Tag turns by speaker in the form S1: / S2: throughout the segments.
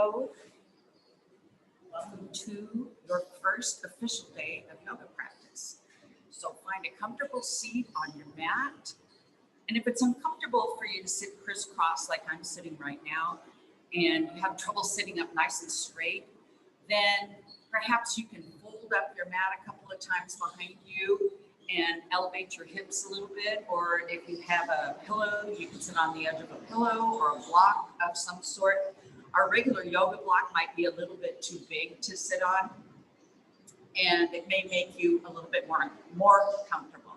S1: Hello, welcome to your first official day of yoga practice. So find a comfortable seat on your mat. And if it's uncomfortable for you to sit crisscross like I'm sitting right now, and you have trouble sitting up nice and straight, then perhaps you can fold up your mat a couple of times behind you and elevate your hips a little bit. Or if you have a pillow, you can sit on the edge of a pillow or a block of some sort. Our regular yoga block might be a little bit too big to sit on, and it may make you a little bit more comfortable.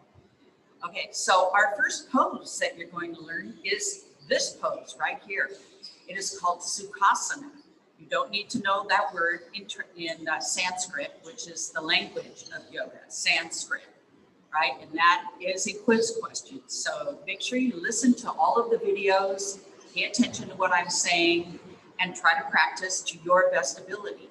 S1: Okay, so our first pose that you're going to learn is this pose right here. It is called Sukhasana. You don't need to know that word in Sanskrit, which is the language of yoga, Sanskrit, right? And that is a quiz question. So make sure you listen to all of the videos, pay attention to what I'm saying, and try to practice to your best ability.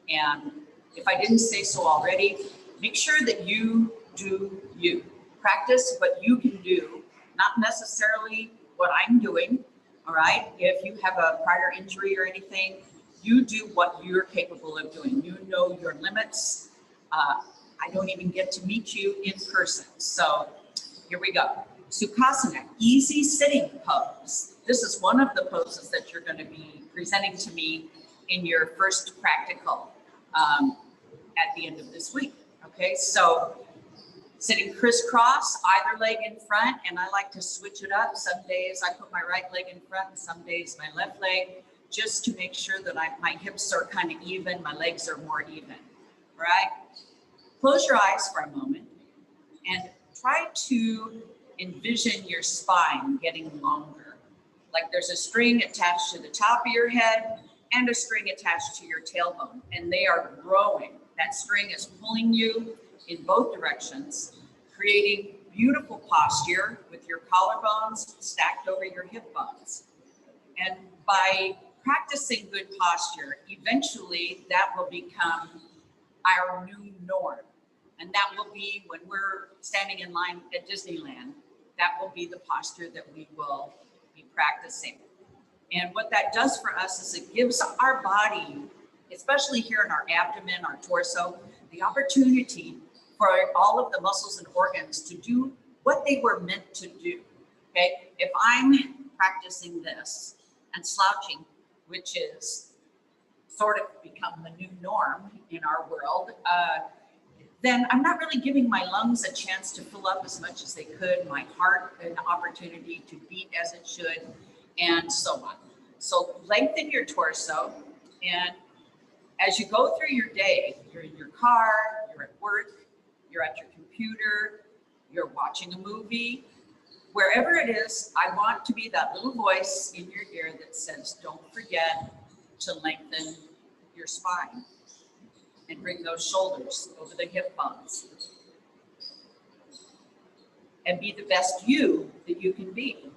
S1: And if I didn't say so already, make sure that you do you. Practice what you can do, not necessarily what I'm doing, all right? If you have a prior injury or anything, you do what you're capable of doing. You know your limits. I don't even get to meet you in person. So here we go. Sukhasana, easy sitting pose. This is one of the poses that you're going to be presenting to me in your first practical at the end of this week. Okay, so sitting crisscross, either leg in front, and I like to switch it up. Some days I put my right leg in front, and some days my left leg, just to make sure that my hips are kind of even, my legs are more even, right? Close your eyes for a moment and try to envision your spine getting longer. Like there's a string attached to the top of your head and a string attached to your tailbone, and they are growing. That string is pulling you in both directions, creating beautiful posture with your collarbones stacked over your hip bones. And by practicing good posture, eventually that will become our new norm. And that will be when we're standing in line at Disneyland, that will be the posture that we will be practicing. And what that does for us is it gives our body, especially here in our abdomen, our torso, the opportunity for all of the muscles and organs to do what they were meant to do. Okay, if I'm practicing this and slouching, which is sort of become the new norm in our world, then I'm not really giving my lungs a chance to fill up as much as they could, my heart an opportunity to beat as it should, and so on. So lengthen your torso, and as you go through your day, you're in your car, you're at work, you're at your computer, you're watching a movie, wherever it is, I want to be that little voice in your ear that says, don't forget to lengthen your spine and bring those shoulders over the hip bones. And be the best you that you can be.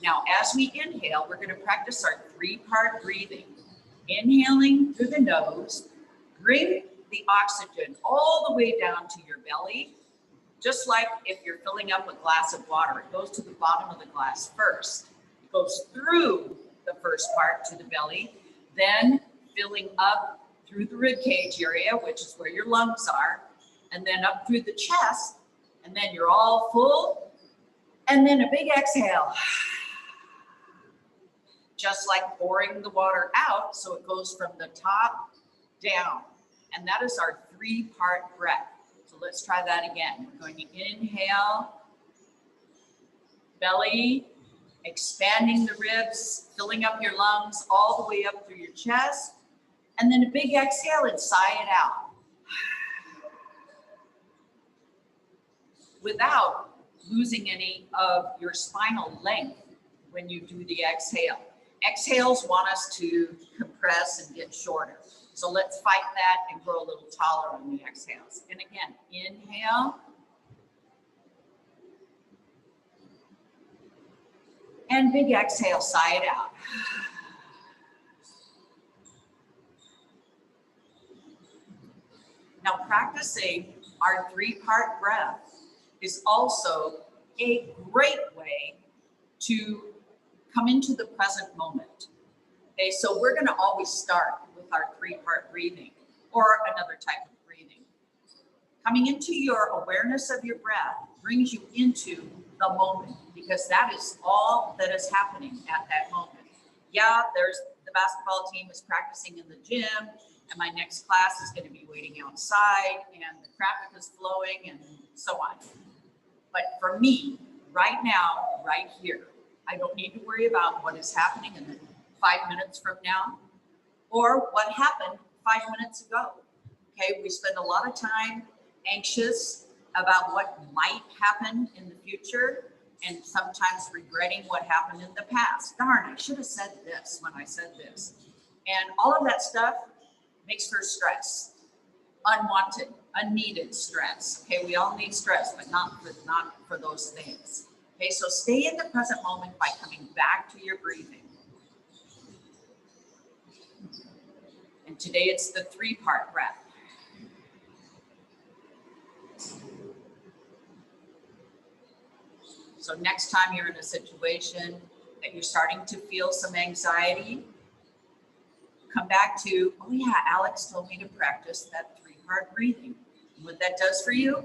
S1: Now, as we inhale, we're going to practice our 3-part breathing. Inhaling through the nose, bring the oxygen all the way down to your belly, just like if you're filling up a glass of water. It goes to the bottom of the glass first. It goes through the first part to the belly, then filling up through the rib cage area, which is where your lungs are, and then up through the chest, and then you're all full, and then a big exhale. Just like pouring the water out, so it goes from the top down. And that is our 3-part breath. So let's try that again. We're going to inhale, belly, expanding the ribs, filling up your lungs all the way up through your chest, and then a big exhale and sigh it out. Without losing any of your spinal length when you do the exhale. Exhales want us to compress and get shorter. So let's fight that and grow a little taller on the exhales. And again, inhale. And big exhale, sigh it out. Now practicing our 3-part breath is also a great way to come into the present moment. Okay, so we're going to always start with our 3-part breathing or another type of breathing. Coming into your awareness of your breath brings you into the moment, because that is all that is happening at that moment. Yeah, there's the basketball team is practicing in the gym, and my next class is going to be waiting outside, and the traffic is flowing, and so on. But for me, right now, right here, I don't need to worry about what is happening in 5 minutes from now or what happened 5 minutes ago. Okay, we spend a lot of time anxious about what might happen in the future and sometimes regretting what happened in the past. Darn, I should have said this when I said this. And all of that stuff makes for stress, unwanted, unneeded stress. Okay, we all need stress, but not for those things. Okay, so stay in the present moment by coming back to your breathing. And today it's the 3-part breath. So next time you're in a situation that you're starting to feel some anxiety, come back to, oh yeah, Alex told me to practice that 3-part breathing. And what that does for you,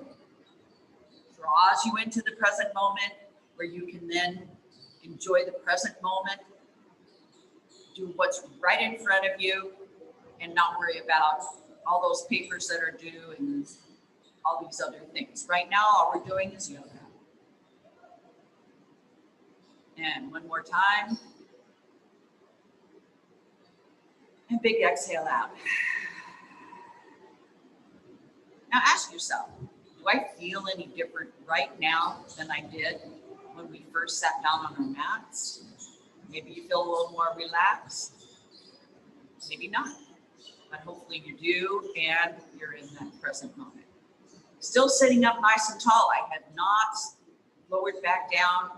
S1: draws you into the present moment where you can then enjoy the present moment, do what's right in front of you, and not worry about all those papers that are due and all these other things. Right now, all we're doing is yoga. And one more time. And big exhale out. Now ask yourself, do I feel any different right now than I did when we first sat down on our mats? Maybe you feel a little more relaxed. Maybe not. But hopefully you do, and you're in that present moment. Still sitting up nice and tall. I have not lowered back down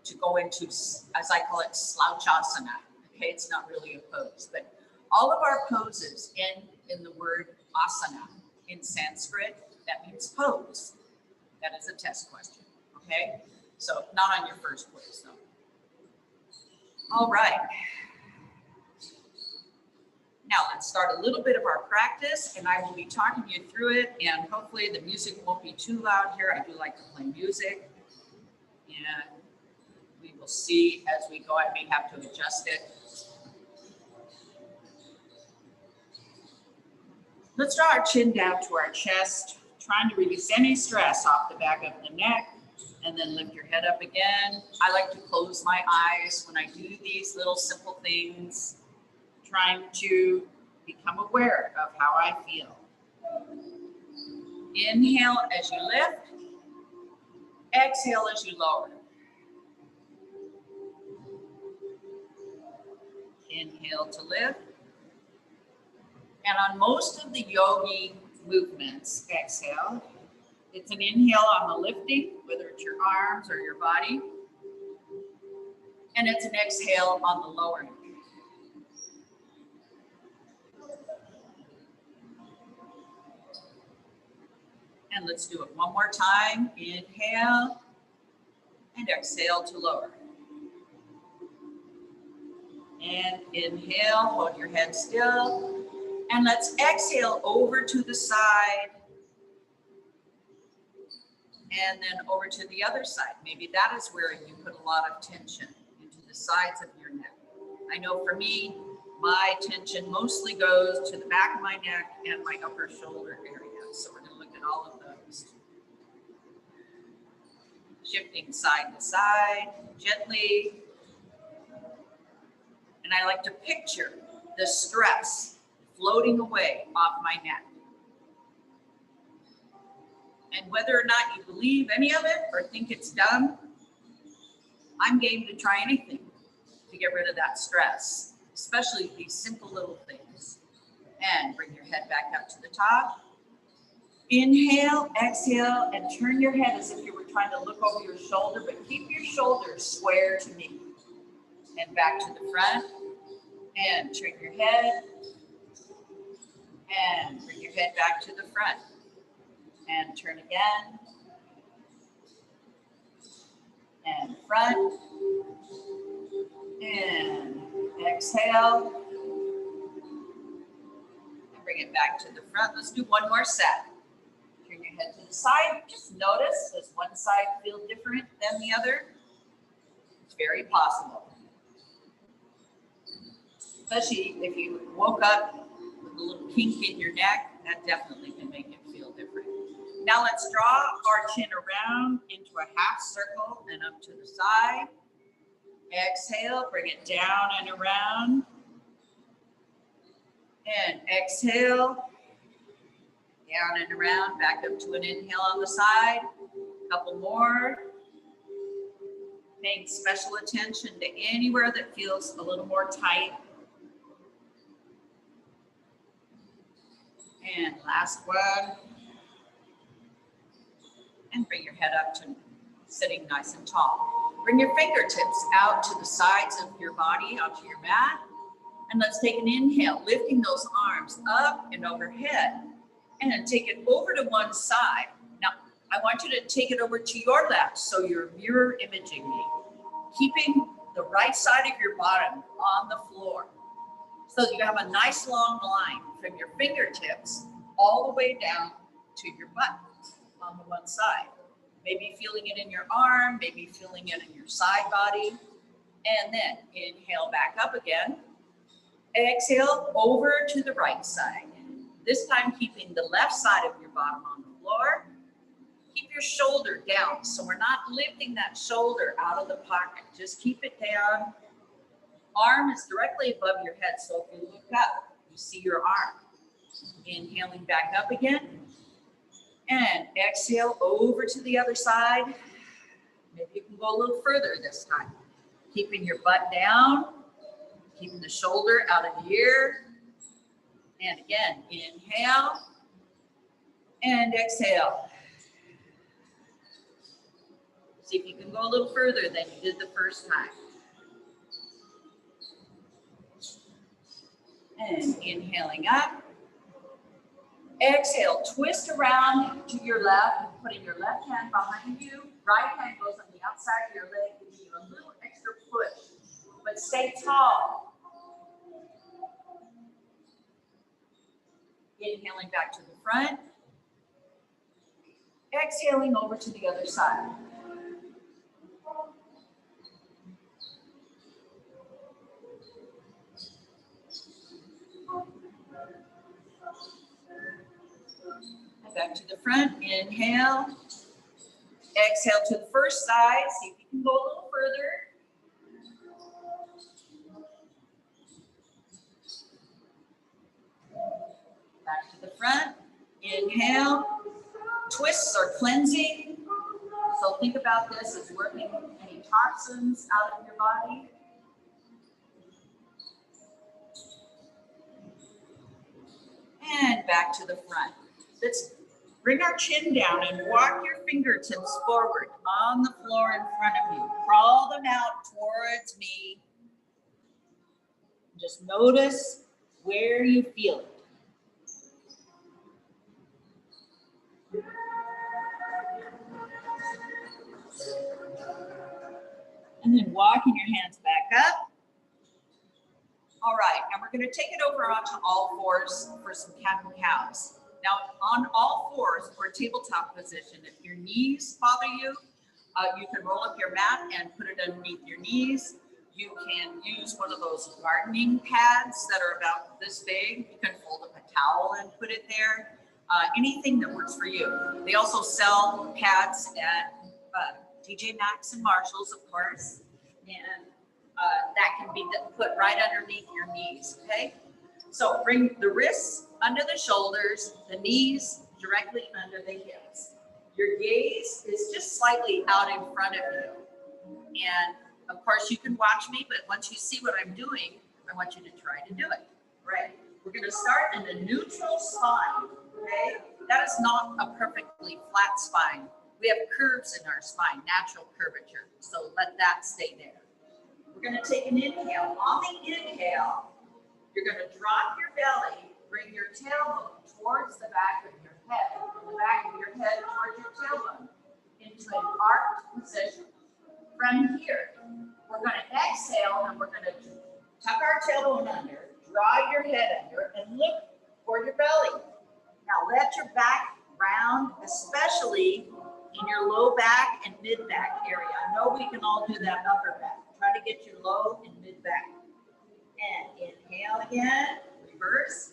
S1: to go into, as I call it, slouchasana. Okay, it's not really a pose, but all of our poses end in the word asana. In Sanskrit, that means pose. That is a test question, okay? So not on your first quiz, though. All right. Now let's start a little bit of our practice, and I will be talking you through it, and hopefully the music won't be too loud here. I do like to play music, and we will see as we go. I may have to adjust it. Let's draw our chin down to our chest, trying to release any stress off the back of the neck, and then lift your head up again. I like to close my eyes when I do these little simple things, trying to become aware of how I feel. Inhale as you lift, exhale as you lower. Inhale to lift. And on most of the yogi movements, exhale. It's an inhale on the lifting, whether it's your arms or your body. And it's an exhale on the lowering. And let's do it one more time. Inhale and exhale to lower. And inhale, hold your head still. And let's exhale over to the side. And then over to the other side. Maybe that is where you put a lot of tension into the sides of your neck. I know for me, my tension mostly goes to the back of my neck and my upper shoulder area. So we're going to look at all of those. Shifting side to side, gently. And I like to picture the stress floating away off my neck. And whether or not you believe any of it or think it's dumb, I'm game to try anything to get rid of that stress, especially these simple little things. And bring your head back up to the top. Inhale, exhale, and turn your head as if you were trying to look over your shoulder, but keep your shoulders square to me. And back to the front. And turn your head. And bring your head back to the front. And turn again. And front. And exhale. And bring it back to the front. Let's do one more set. Turn your head to the side. Just notice, does one side feel different than the other? It's very possible. Especially if you woke up with a little kink in your neck, that definitely can make it feel different. Now let's draw our chin around into a half circle and up to the side. Exhale, bring it down and around. And exhale, down and around, back up to an inhale on the side. A couple more. Paying special attention to anywhere that feels a little more tight. And last one. And bring your head up to sitting nice and tall. Bring your fingertips out to the sides of your body, onto your mat. And let's take an inhale, lifting those arms up and overhead. And then take it over to one side. Now, I want you to take it over to your left, so you're mirror imaging me. Keeping the right side of your bottom on the floor. So you have a nice long line from your fingertips all the way down to your butt on the one side. Maybe feeling it in your arm, maybe feeling it in your side body. And then inhale back up again. Exhale over to the right side. This time keeping the left side of your bottom on the floor. Keep your shoulder down, so we're not lifting that shoulder out of the pocket. Just keep it down. Arm is directly above your head, so if you look up, you see your arm. Inhaling back up again. And exhale over to the other side. Maybe you can go a little further this time. Keeping your butt down. Keeping the shoulder out of the ear. And again, inhale. And exhale. See if you can go a little further than you did the first time. And inhaling up. Exhale, twist around to your left, putting your left hand behind you. Right hand goes on the outside of your leg, giving you a little extra push. But stay tall. Inhaling back to the front. Exhaling over to the other side. Back to the front, inhale. Exhale to the first side, see if you can go a little further. Back to the front, inhale. Twists are cleansing, so think about this as working any toxins out of your body. And back to the front. Let's bring our chin down and walk your fingertips forward on the floor in front of you. Crawl them out towards me. Just notice where you feel it. And then walking your hands back up. All right, and we're going to take it over onto all fours for some cat and cows. Now, on all fours for a tabletop position, if your knees bother you, you can roll up your mat and put it underneath your knees. You can use one of those gardening pads that are about this big. You can fold up a towel and put it there. Anything that works for you. They also sell pads at TJ Maxx and Marshalls, of course, and that can be put right underneath your knees, okay? So bring the wrists under the shoulders, the knees directly under the hips. Your gaze is just slightly out in front of you. And of course you can watch me, but once you see what I'm doing, I want you to try to do it, right? We're gonna start in a neutral spine, okay? That is not a perfectly flat spine. We have curves in our spine, natural curvature. So let that stay there. We're gonna take an inhale. On the inhale, you're gonna drop your belly, bring your tailbone towards the back of your head, the back of your head towards your tailbone, into an arched position. From here, we're gonna exhale and we're gonna tuck our tailbone under, draw your head under, and look for your belly. Now let your back round, especially in your low back and mid back area. I know we can all do that upper back. Try to get your low and mid back. And inhale again, reverse.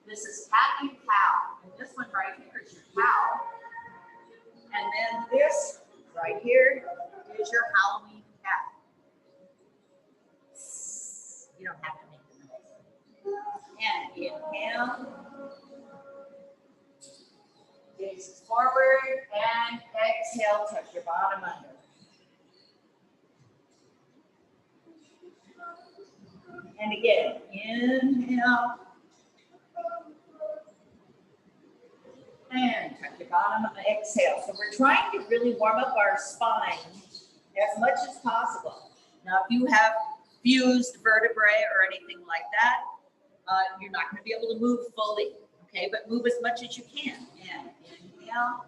S1: This is cat and cow. And this one right here is your cow. And then this right here is your Halloween cat. You don't have to make the noise. And inhale. Gaze forward and exhale, tuck your bottom under. And again, inhale. And tuck your bottom, exhale. So we're trying to really warm up our spine as much as possible. Now, if you have fused vertebrae or anything like that, you're not going to be able to move fully, okay? But move as much as you can. And inhale.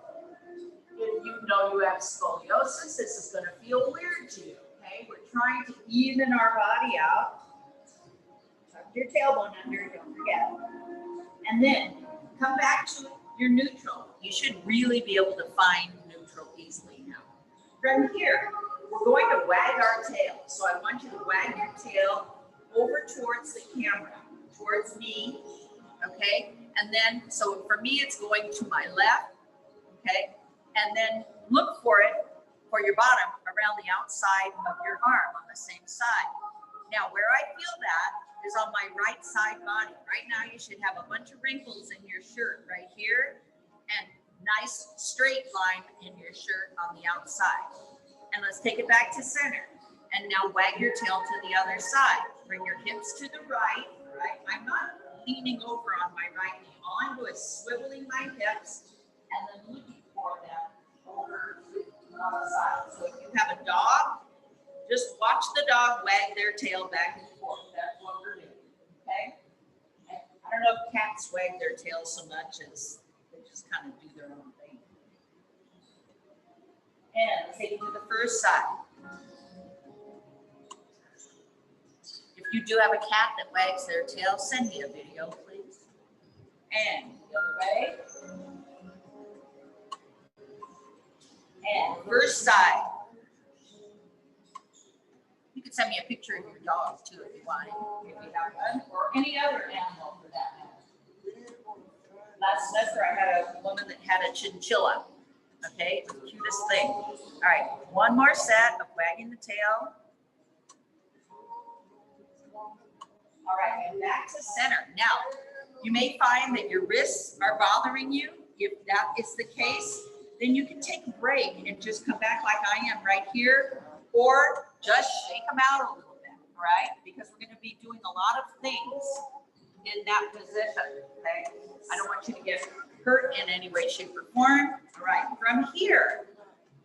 S1: If you know you have scoliosis, this is going to feel weird to you, okay? We're trying to even our body out. Tuck your tailbone under, don't forget. And then come back to your neutral. You should really be able to find neutral easily now. From here, we're going to wag our tail. So I want you to wag your tail over towards the camera, towards me, okay? And then, so for me, it's going to my left, okay? And then look for it, for your bottom, around the outside of your arm on the same side. Now, where I feel that is on my right side body. Right now, you should have a bunch of wrinkles in your shirt right here and nice straight line in your shirt on the outside. And let's take it back to center. And now wag your tail to the other side. Bring your hips to the right, right? I'm not leaning over on my right knee. All I'm doing is swiveling my hips and then looking for them over on the side. So if you have a dog, just watch the dog wag their tail back and forth. That's what we're doing, okay? And I don't know if cats wag their tails so much as they just kind of do their own thing. And let's take it to the first side. If you do have a cat that wags their tail, send me a video, please. And the other way. And first side. You can send me a picture of your dog too if you want, if you have one, or any other animal for that matter. Last semester I had a woman that had a chinchilla. Okay, it's the cutest thing. All right, one more set of wagging the tail. All right, and back to center. Now, you may find that your wrists are bothering you. If that is the case, then you can take a break and just come back like I am right here, or just shake them out a little bit, all right? Because we're going to be doing a lot of things in that position, okay? I don't want you to get hurt in any way, shape, or form. All right, from here,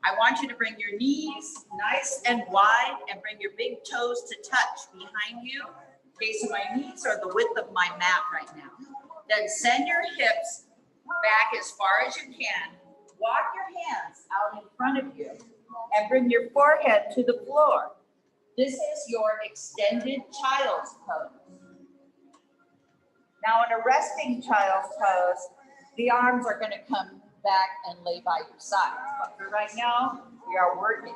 S1: I want you to bring your knees nice and wide and bring your big toes to touch behind you. Okay, so my knees are the width of my mat right now. Then send your hips back as far as you can. Walk your hands out in front of you and bring your forehead to the floor. This is your extended child's pose. Now in a resting child's pose, the arms are going to come back and lay by your side. But for right now, we are working.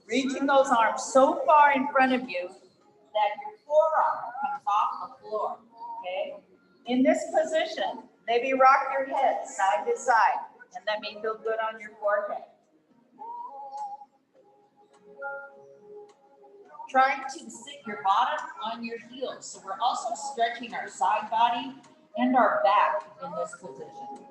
S1: Reaching those arms so far in front of you that your forearm comes off the floor, okay? In this position, maybe rock your head side to side, and that may feel good on your forehead. Trying to sit your bottom on your heels. So we're also stretching our side body and our back in this position.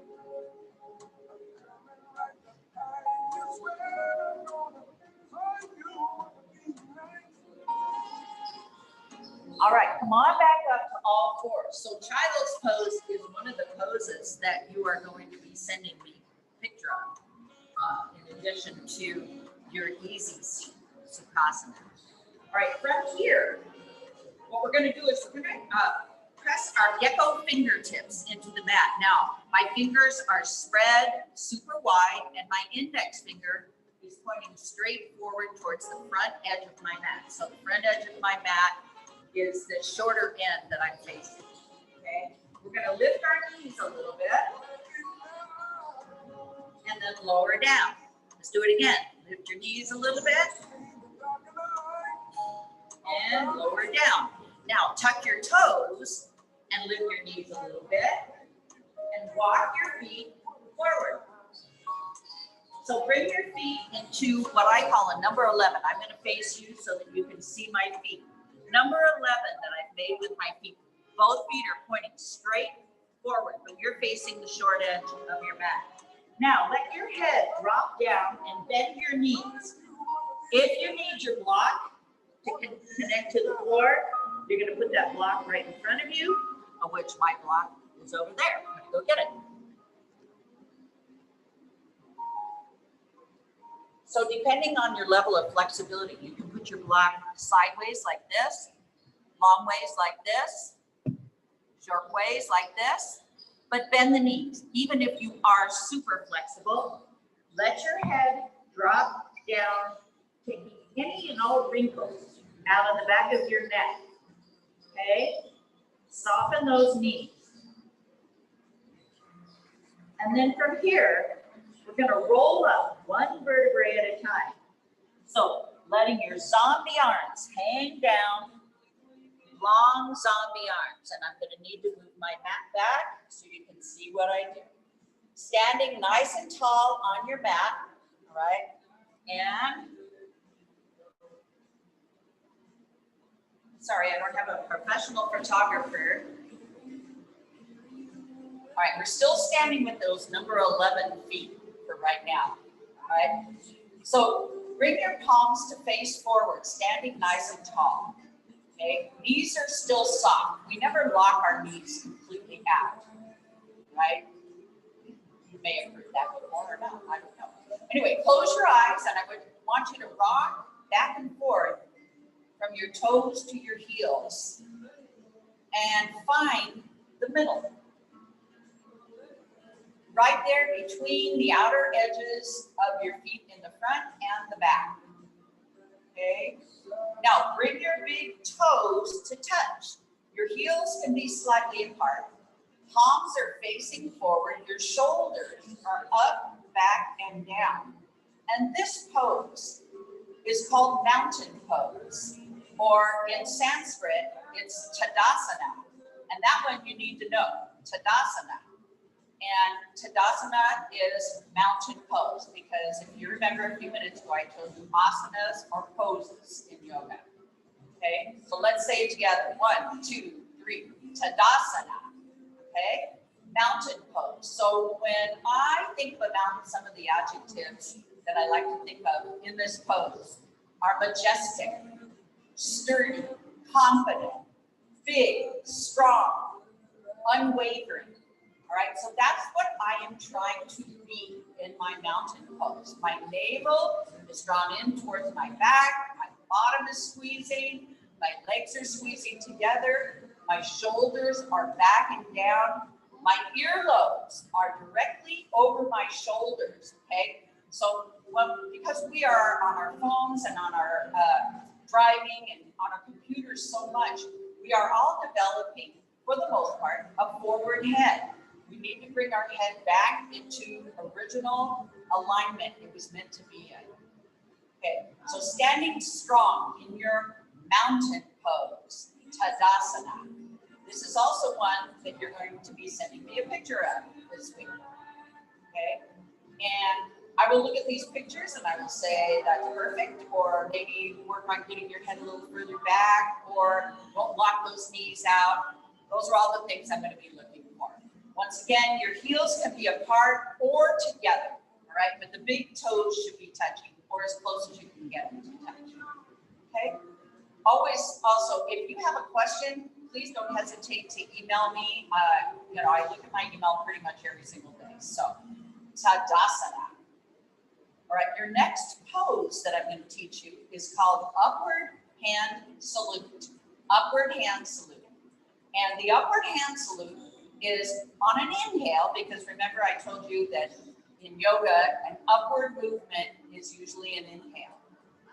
S1: All right, come on back up to all fours. So child's pose is one of the poses that you are going to be sending me a picture of, in addition to your easy seat, Sukhasana. All right, from here, what we're going to do is we're going to press our gecko fingertips into the mat. Now, my fingers are spread super wide, and my index finger is pointing straight forward towards the front edge of my mat. So the front edge of my mat is the shorter end that I'm facing, okay? We're gonna lift our knees a little bit and then lower down. Let's do it again. Lift your knees a little bit and lower down. Now tuck your toes and lift your knees a little bit and walk your feet forward. So bring your feet into what I call a number 11. I'm going to face you so that you can see my feet. Number 11 that I've made with my feet. Both feet are pointing straight forward, but you're facing the short edge of your mat. Now let your head drop down and bend your knees. If you need your block to connect to the floor, you're going to put that block right in front of you, of which my block is over there. I'm going to go get it. So depending on your level of flexibility, you can put your block sideways like this, long ways like this, short ways like this, but bend the knees. Even if you are super flexible, let your head drop down, taking any and all wrinkles out of the back of your neck, okay? Soften those knees. And then from here, we're gonna roll up one vertebrae at a time. So letting your zombie arms hang down, long zombie arms. And I'm gonna need to move my mat back so you can see what I do. Standing nice and tall on your mat, all right? And, sorry, I don't have a professional photographer. All right, we're still standing with those number 11 feet for right now, all right? So bring your palms to face forward, standing nice and tall, okay? Knees are still soft. We never lock our knees completely out, right? You may have heard that before or not, I don't know. Anyway, close your eyes and I would want you to rock back and forth from your toes to your heels and find the middle. Right there between the outer edges of your feet in the front and the back, okay? Now bring your big toes to touch. Your heels can be slightly apart. Palms are facing forward. Your shoulders are up, back, and down. And this pose is called mountain pose, or in Sanskrit, it's Tadasana. And that one you need to know, Tadasana. And Tadasana is mountain pose, because if you remember a few minutes ago, I told you asanas are poses in yoga. Okay, so let's say it together. 1, 2, 3, Tadasana. Okay, mountain pose. So when I think about some of the adjectives that I like to think of in this pose are majestic, sturdy, confident, big, strong, unwavering. All right, so that's what I am trying to be in my mountain pose. My navel is drawn in towards my back, my bottom is squeezing, my legs are squeezing together, my shoulders are back and down, my earlobes are directly over my shoulders, okay? So because we are on our phones and on our driving and on our computers so much, we are all developing, for the most part, a forward head. We need to bring our head back into original alignment it was meant to be in. Okay, so standing strong in your mountain pose, Tadasana. This is also one that you're going to be sending me a picture of this week. Okay, and I will look at these pictures and I will say that's perfect, or maybe work on getting your head a little further back, or don't lock those knees out. Those are all the things I'm going to be looking for. Once again, your heels can be apart or together, all right? But the big toes should be touching, or as close as you can get them to touch, okay? Always, also, if you have a question, please don't hesitate to email me. You know, I look at my email pretty much every single day. So, Tadasana. All right, your next pose that I'm going to teach you is called upward hand salute. Upward hand salute. And the upward hand salute is on an inhale, because remember I told you that In yoga, an upward movement is usually an inhale.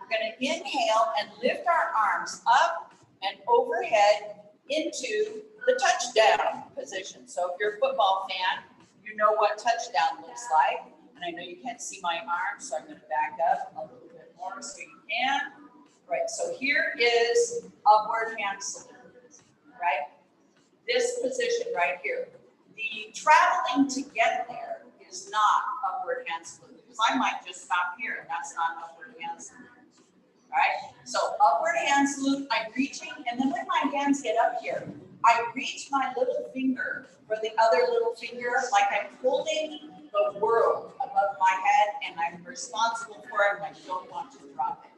S1: We're going to inhale and lift our arms up and overhead into the touchdown position. So if you're a football fan, you know what touchdown looks like. And I know you can't see my arms, so I'm going to back up a little bit more so you can. Right, so here is upward hand salute, right? This position right here. The traveling to get there is not upward hand salute, because I might just stop here and that's not upward hand salute. All right, so upward hand salute, I'm reaching, and then when my hands get up here, I reach my little finger for the other little finger, like I'm holding the world above my head and I'm responsible for it and I don't want to drop it,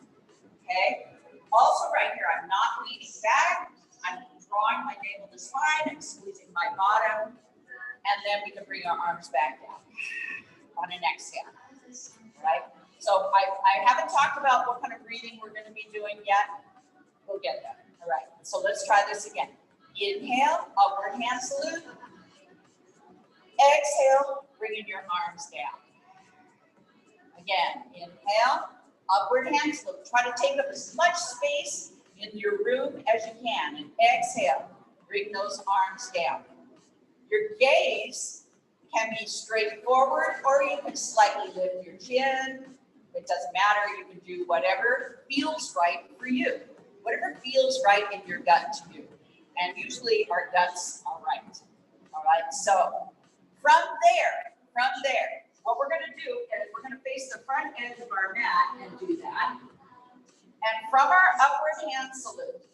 S1: okay? Also right here, I'm not leaning back, I'm drawing my navel to spine, I'm squeezing my bottom, and then we can bring our arms back down on an exhale, right? So I haven't talked about what kind of breathing we're going to be doing yet. We'll get there. All right. So let's try this again. Inhale, upward hand salute. Exhale, bringing your arms down. Again, inhale, upward hand salute. Try to take up as much space in your room as you can. And exhale, bring those arms down. Your gaze can be straight forward, or you can slightly lift your chin. It doesn't matter. You can do whatever feels right for you. Whatever feels right in your gut to do. And usually our guts are right. All right. So from there, what we're going to do is we're going to face the front edge of our mat and do that. And from our upward hand salute,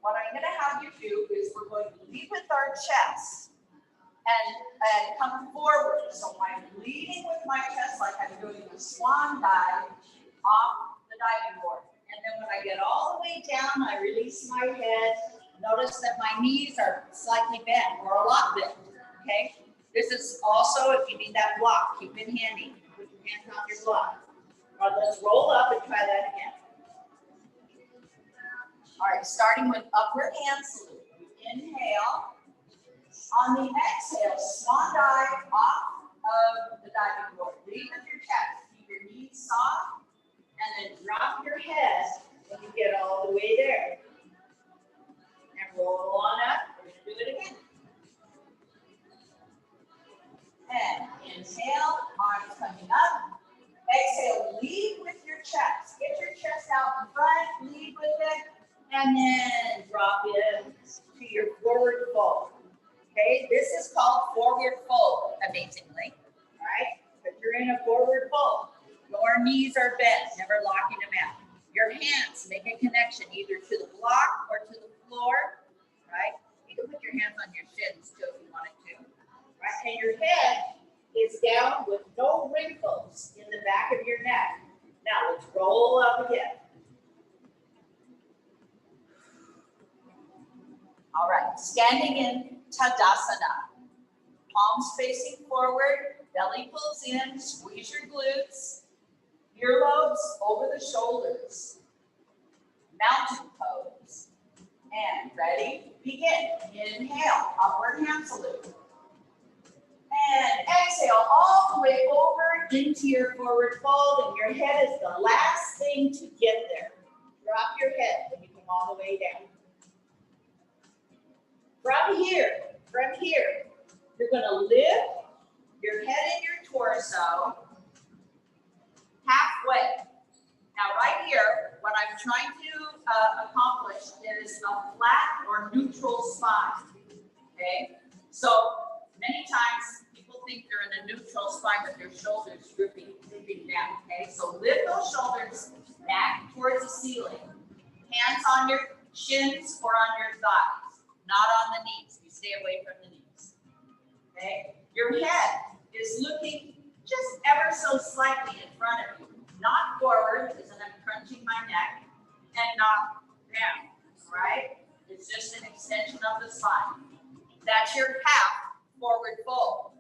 S1: what I'm going to have you do is we're going to lead with our chest. And come forward. So I'm leading with my chest like I'm doing a swan dive off the diving board. And then when I get all the way down, I release my head. Notice that my knees are slightly bent or a lot bent, okay? This is also, if you need that block, keep it handy. Put your hands on your block. All right, let's roll up and try that again. All right, starting with upward hand salute. Inhale. On the exhale, swan dive off of the diving board. Lead with your chest. Keep your knees soft. And then drop your head when you get all the way there. And roll on up. We're going to do it again. And inhale, arms coming up. Exhale, lead with your chest. Get your chest out in front. Lead with it. And then drop it to your forward fold. Okay, this is called forward fold, amazingly, all right? But you're in a forward fold. Your knees are bent, never locking them out. Your hands make a connection either to the block or to the floor, right? You can put your hands on your shins too if you wanted to, right? And your head is down with no wrinkles in the back of your neck. Now let's roll up again. All right, standing in Tadasana. Palms facing forward, belly pulls in, squeeze your glutes, earlobes over the shoulders. Mountain pose. And ready, begin. Inhale, upward hand salute. And exhale all the way over into your forward fold, and your head is the last thing to get there. Drop your head when you come all the way down. From here, you're going to lift your head and your torso halfway. Now, right here, what I'm trying to accomplish is a flat or neutral spine. Okay? So, many times people think they're in a neutral spine with their shoulders drooping down. Okay? So, lift those shoulders back towards the ceiling. Hands on your shins or on your thighs. Not on the knees. You stay away from the knees. Okay? Your head is looking just ever so slightly in front of you. Not forward, because then I'm crunching my neck, and not down. Right? It's just an extension of the spine. That's your half forward fold.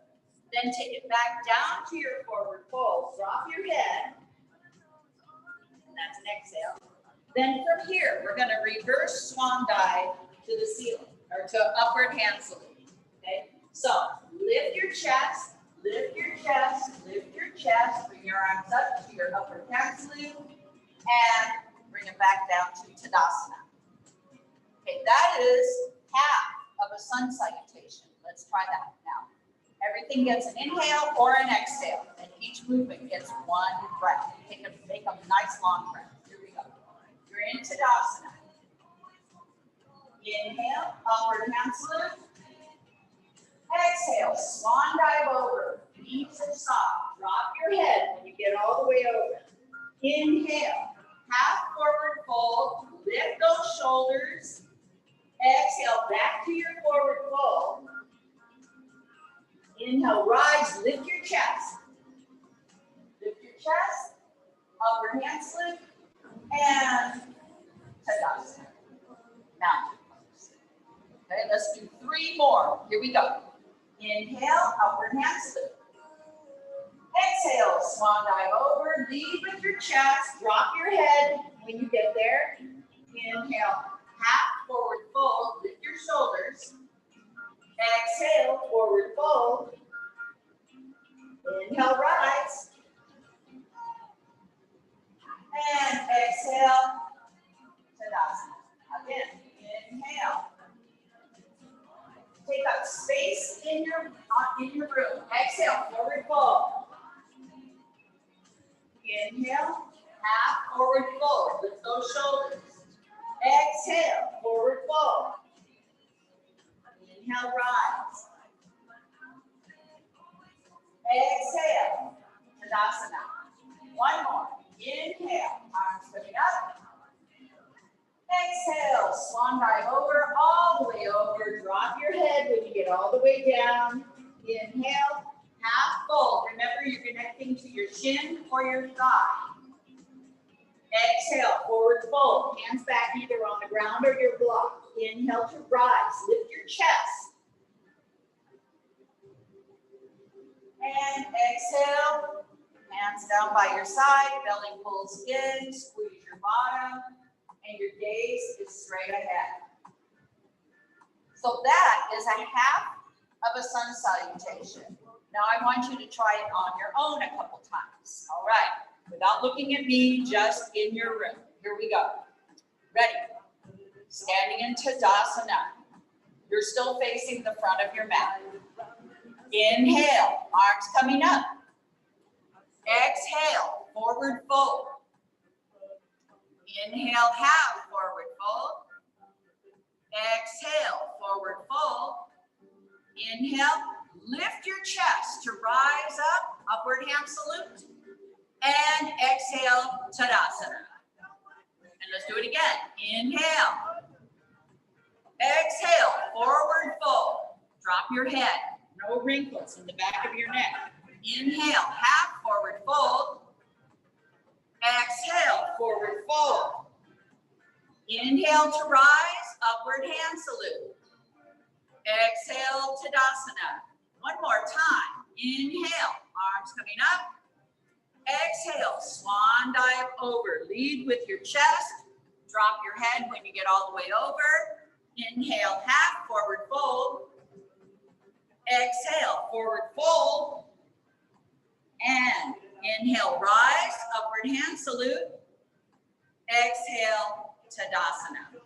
S1: Then take it back down to your forward fold. Drop your head. And that's an exhale. Then from here, we're going to reverse swan dive to the ceiling, or to upward hand salute, okay? So lift your chest, Lift your chest, bring your arms up to your upper calf loop, and bring it back down to Tadasana. Okay, that is half of a sun salutation. Let's try that now. Everything gets an inhale or an exhale, and each movement gets one breath. Make a nice long breath. Here we go. You're in Tadasana. Inhale, upward hand salute. Exhale, swan dive over. Knees are soft. Drop your head when you get all the way over. Inhale, half forward fold. Lift those shoulders. Exhale, back to your forward fold. Inhale, rise, lift your chest. Lift your chest, upward hand slip, and Tadasana. Mountain pose. Okay, let's do 3 more. Here we go. Inhale, upward hand slip. Exhale, swan dive over, lead with your chest, drop your head when you get there. Inhale, half forward fold, lift your shoulders. Exhale, forward fold. Inhale, rise. And exhale, Tadasana. Again, inhale. Take up space in your room. Exhale, forward fold. Inhale, half forward fold. Lift those shoulders. Exhale, forward fold. Inhale, rise. Exhale, Tadasana. One more. Inhale, arms lifting up. Exhale, swan dive over, all the way over. Drop your head when you get all the way down. Inhale, half fold. Remember, you're connecting to your shin or your thigh. Exhale, forward fold. Hands back either on the ground or your block. Inhale to rise. Lift your chest. And exhale, hands down by your side, belly pulls in, squeeze your bottom, and your gaze is straight ahead. So that is a half of a sun salutation. Now I want you to try it on your own a couple times. All right, without looking at me, just in your room. Here we go. Ready? Standing in Tadasana. You're still facing the front of your mat. Inhale, arms coming up. Exhale, forward fold. Inhale, half forward fold. Exhale, forward fold. Inhale, lift your chest to rise up, upward hand salute. And exhale, Tadasana. And let's do it again. Inhale. Exhale, forward fold. Drop your head. No wrinkles in the back of your neck. Inhale, half forward fold. Exhale, forward fold. Inhale to rise, upward hand salute. Exhale, Tadasana. One more time. Inhale, arms coming up. Exhale, swan dive over. Lead with your chest. Drop your head when you get all the way over. Inhale, half forward fold. Exhale, forward fold. And inhale, rise, upward hand salute. Exhale, Tadasana.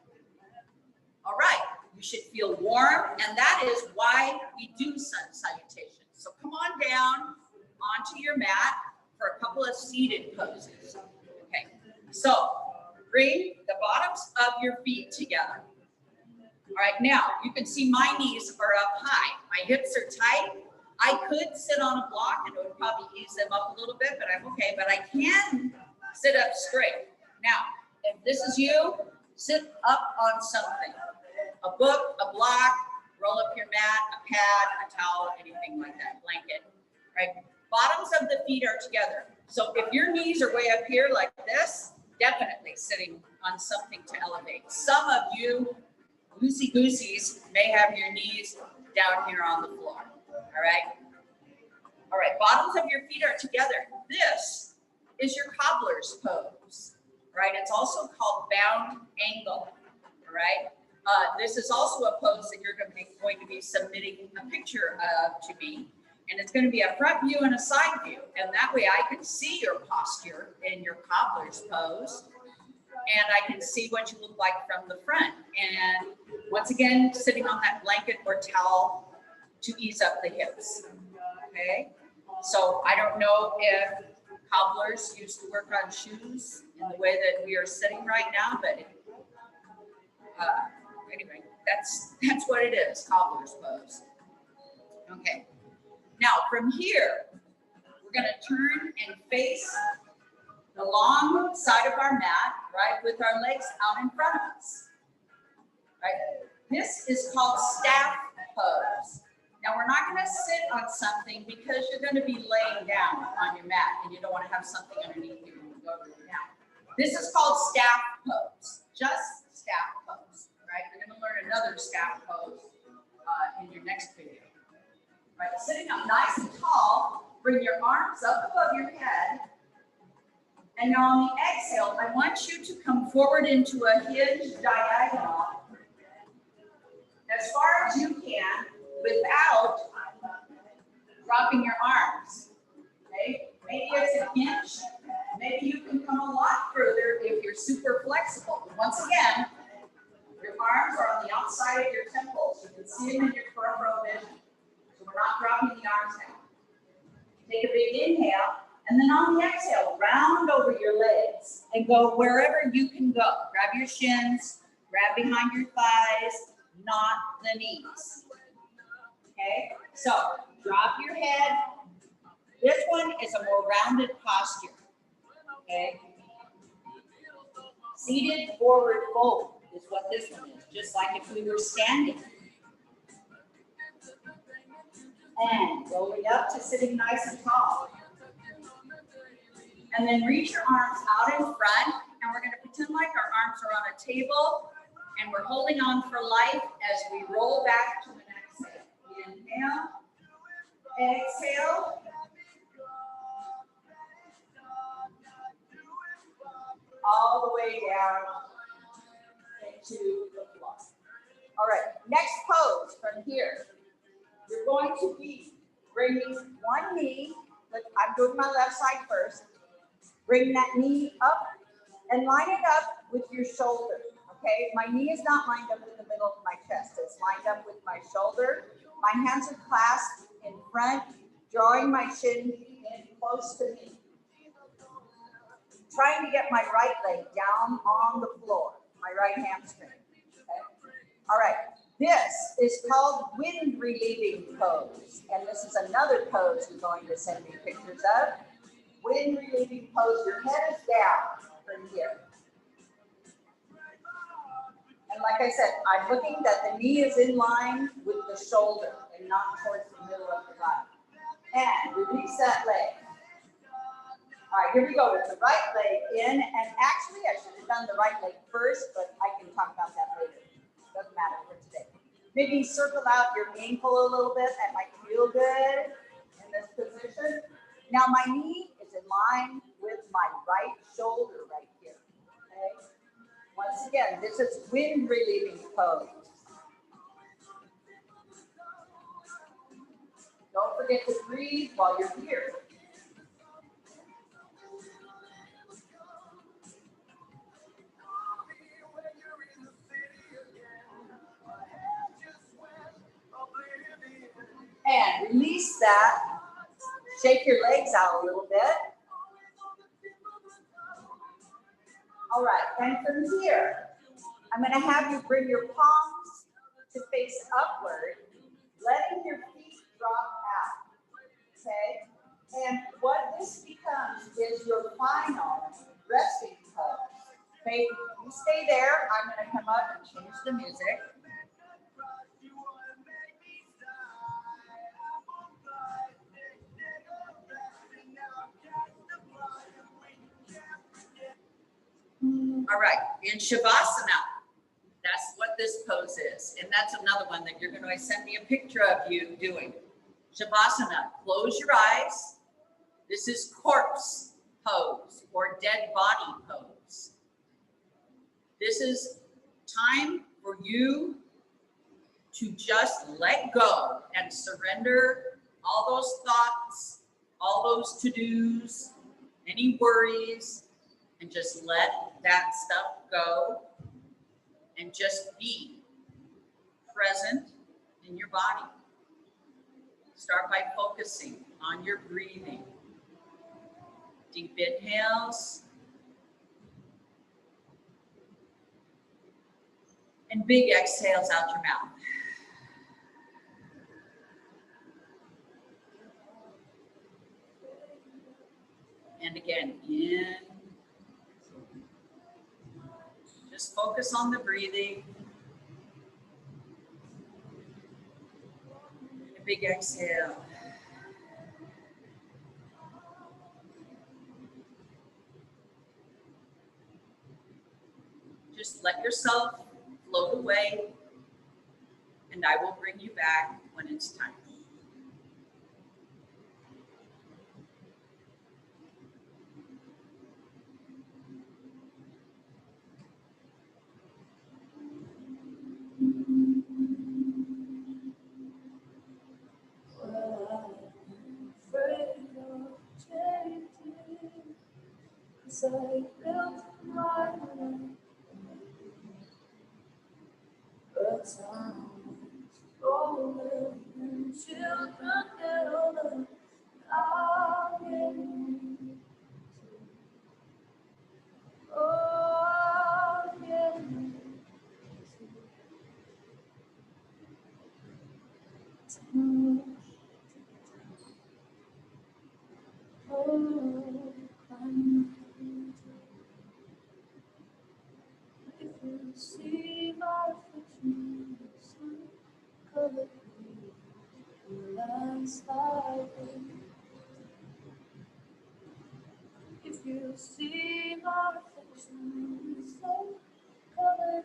S1: All right, you should feel warm, and that is why we do sun salutations. So come on down onto your mat for a couple of seated poses. Okay, so bring the bottoms of your feet together. All right, now you can see my knees are up high. My hips are tight. I could sit on a block and it would probably ease them up a little bit, but I'm okay. But I can sit up straight. Now, if this is you, sit up on something. A book, a block, roll up your mat, a pad, a towel, anything like that, blanket, right? Bottoms of the feet are together. So if your knees are way up here like this, definitely sitting on something to elevate. Some of you loosey-gooseys may have your knees down here on the floor, all right? All right, bottoms of your feet are together. This is your cobbler's pose, right? It's also called bound angle, all right? This is also a pose that you're going to be submitting a picture of to me. And it's going to be a front view and a side view. And that way I can see your posture in your cobbler's pose. And I can see what you look like from the front. And once again, sitting on that blanket or towel to ease up the hips. Okay. So I don't know if cobblers used to work on shoes in the way that we are sitting right now, but anyway, that's what it is, cobbler's pose. Okay. Now from here, we're going to turn and face the long side of our mat, right, with our legs out in front of us. Right. This is called staff pose. Now we're not going to sit on something because you're going to be laying down on your mat and you don't want to have something underneath you when you go to lay down. This is called staff pose, just staff pose, right? You're going to learn another staff pose in your next video. Right, sitting up nice and tall, bring your arms up above your head. And now on the exhale, I want you to come forward into a hinge diagonal as far as you can without dropping your arms. Okay, maybe it's a hinge. Maybe you can come a lot further if you're super flexible. Once again, your arms are on the outside of your temples. You can see them in your peripheral vision. So we're not dropping the arms down. Take a big inhale, and then on the exhale, round over your legs and go wherever you can go. Grab your shins, grab behind your thighs, not the knees. Okay, so drop your head. This one is a more rounded posture. Okay, seated forward fold is what this one is, just like if we were standing. And rolling up to sitting nice and tall. And then reach your arms out in front, and we're going to pretend like our arms are on a table, and we're holding on for life as we roll back to an exhale. Inhale, exhale. All the way down into the floor. All right, next pose from here. You're going to be bringing one knee, I'm doing my left side first. Bring that knee up and line it up with your shoulder, okay? My knee is not lined up in the middle of my chest. It's lined up with my shoulder. My hands are clasped in front, drawing my chin in close to me. Trying to get my right leg down on the floor, my right hamstring, okay? All right. This is called wind relieving pose. And this is another pose you're going to send me pictures of. Wind relieving pose, your head is down from here. And like I said, I'm looking that the knee is in line with the shoulder and not towards the middle of the body. And release that leg. All right, here we go with the right leg in. And actually, I should have done the right leg first, but I can talk about that later. Doesn't matter for today. Maybe circle out your ankle a little bit. That might feel good in this position. Now my knee is in line with my right shoulder right here. Okay. Once again, this is wind relieving pose. Don't forget to breathe while you're here. And release that. Shake your legs out a little bit. All right, and from here, I'm going to have you bring your palms to face upward, letting your feet drop out, okay? And what this becomes is your final resting pose. Okay, you stay there. I'm going to come up and change the music. All right, in Shavasana, that's what this pose is. And that's another one that you're going to send me a picture of you doing. Shavasana, close your eyes. This is corpse pose or dead body pose. This is time for you to just let go and surrender all those thoughts, all those to-dos, any worries, and just let that stuff go and just be present in your body. Start by focusing on your breathing. Deep inhales and big exhales out your mouth. And again, in. Just focus on the breathing. A big exhale. Just let yourself float away, and I will bring you back when it's time.
S2: I built my life, but time's rolling and children get older. I'll get me. Oh, I'll get me. Oh, if you see my reflection, sun colored landscape. If you see my reflection, sun colored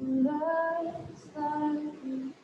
S2: landscape.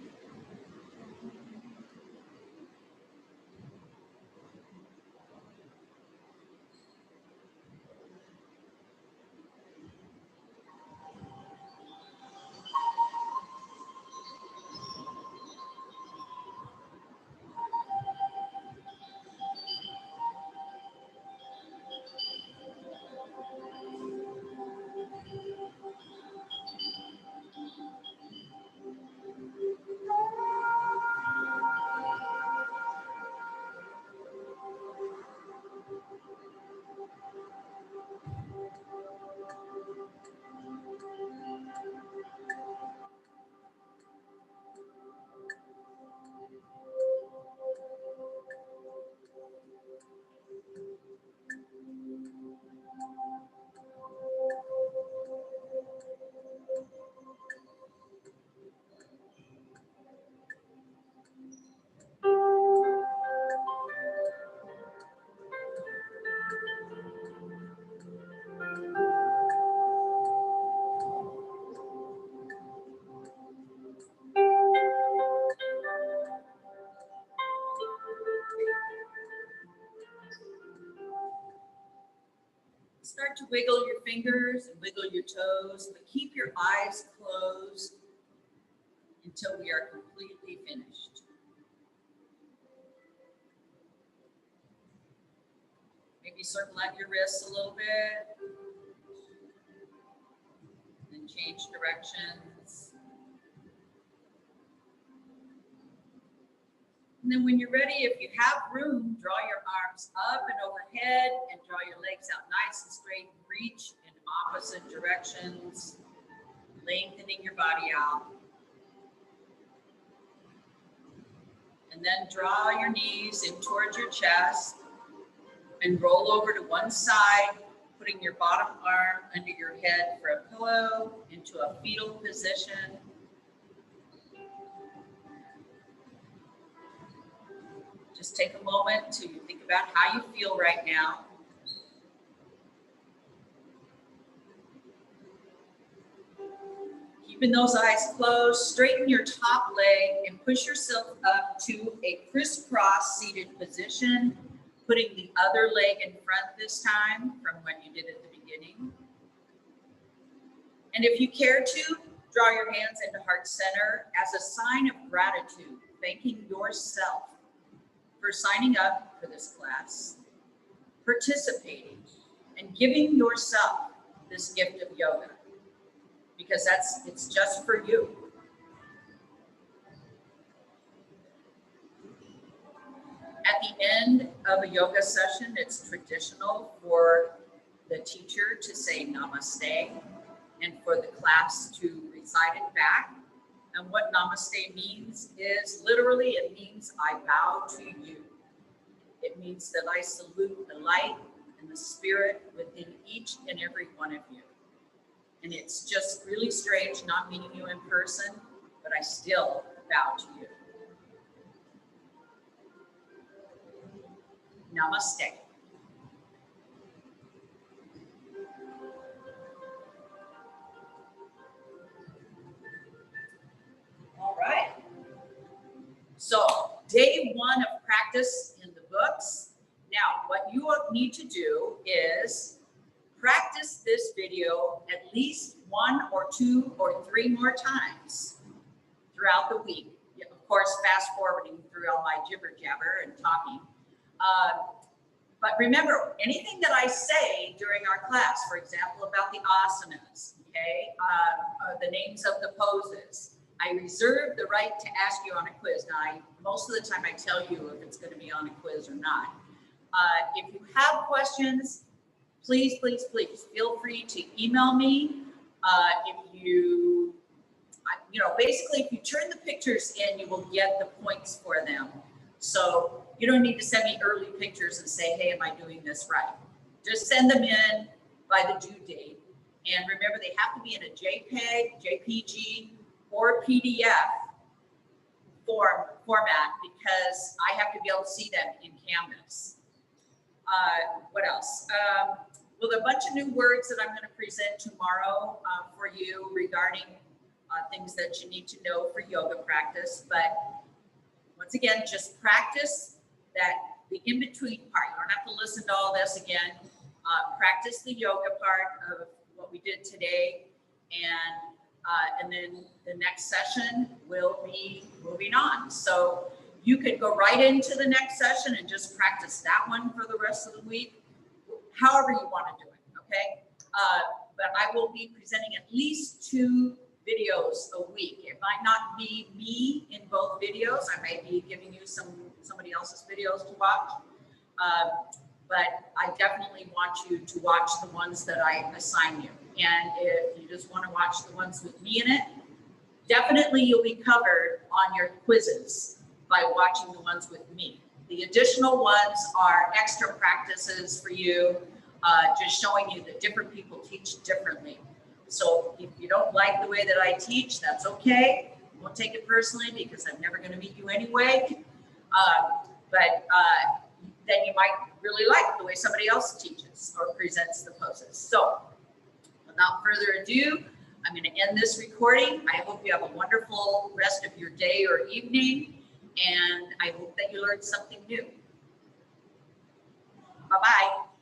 S1: Start to wiggle your fingers and wiggle your toes, but keep your eyes closed until we are completely finished. Maybe circle out your wrists a little bit, then change directions. And then when you're ready, if you have room, draw your arms up and overhead and draw your legs out nice and straight. Reach in opposite directions, lengthening your body out. And then draw your knees in towards your chest and roll over to one side, putting your bottom arm under your head for a pillow into a fetal position. Just take a moment to think about how you feel right now. Keeping those eyes closed, straighten your top leg and push yourself up to a crisscross seated position, putting the other leg in front this time from what you did at the beginning. And if you care to, draw your hands into heart center as a sign of gratitude, thanking yourself for signing up for this class, participating, and giving yourself this gift of yoga, because it's just for you. At the end of a yoga session, it's traditional for the teacher to say namaste and for the class to recite it back. And what namaste means is literally, it means I bow to you. It means that I salute the light and the spirit within each and every one of you. And it's just really strange not meeting you in person, but I still bow to you. Namaste. All right. So day one of practice in the books. Now, what you need to do is practice this video at least 1 or 2 or 3 more times throughout the week. Of course, fast forwarding through all my jibber jabber and talking. But remember, anything that I say during our class, for example, about the asanas, okay, the names of the poses, I reserve the right to ask you on a quiz. Now, most of the time I tell you if it's going to be on a quiz or not. If you have questions, please, please, please feel free to email me. Basically, if you turn the pictures in, you will get the points for them. So you don't need to send me early pictures and say, hey, am I doing this right? Just send them in by the due date. And remember, they have to be in a JPEG, JPG, or PDF format, because I have to be able to see them in Canvas. What else? Well, there are a bunch of new words that I'm going to present tomorrow for you regarding things that you need to know for yoga practice. But once again, just practice the in-between part. You don't have to listen to all this again. Practice the yoga part of what we did today. And then the next session will be moving on. So you could go right into the next session and just practice that one for the rest of the week, however you want to do it, okay? But I will be presenting at least 2 videos a week. It might not be me in both videos. I may be giving you somebody else's videos to watch. But I definitely want you to watch the ones that I assign you. And if you just want to watch the ones with me in it, definitely you'll be covered on your quizzes by watching the ones with me. The additional ones are extra practices for you, just showing you that different people teach differently. So if you don't like the way that I teach, that's okay. Won't take it personally, because I'm never going to meet you anyway. But then you might really like the way somebody else teaches or presents the poses. So without further ado, I'm going to end this recording. I hope you have a wonderful rest of your day or evening, and I hope that you learned something new. Bye-bye.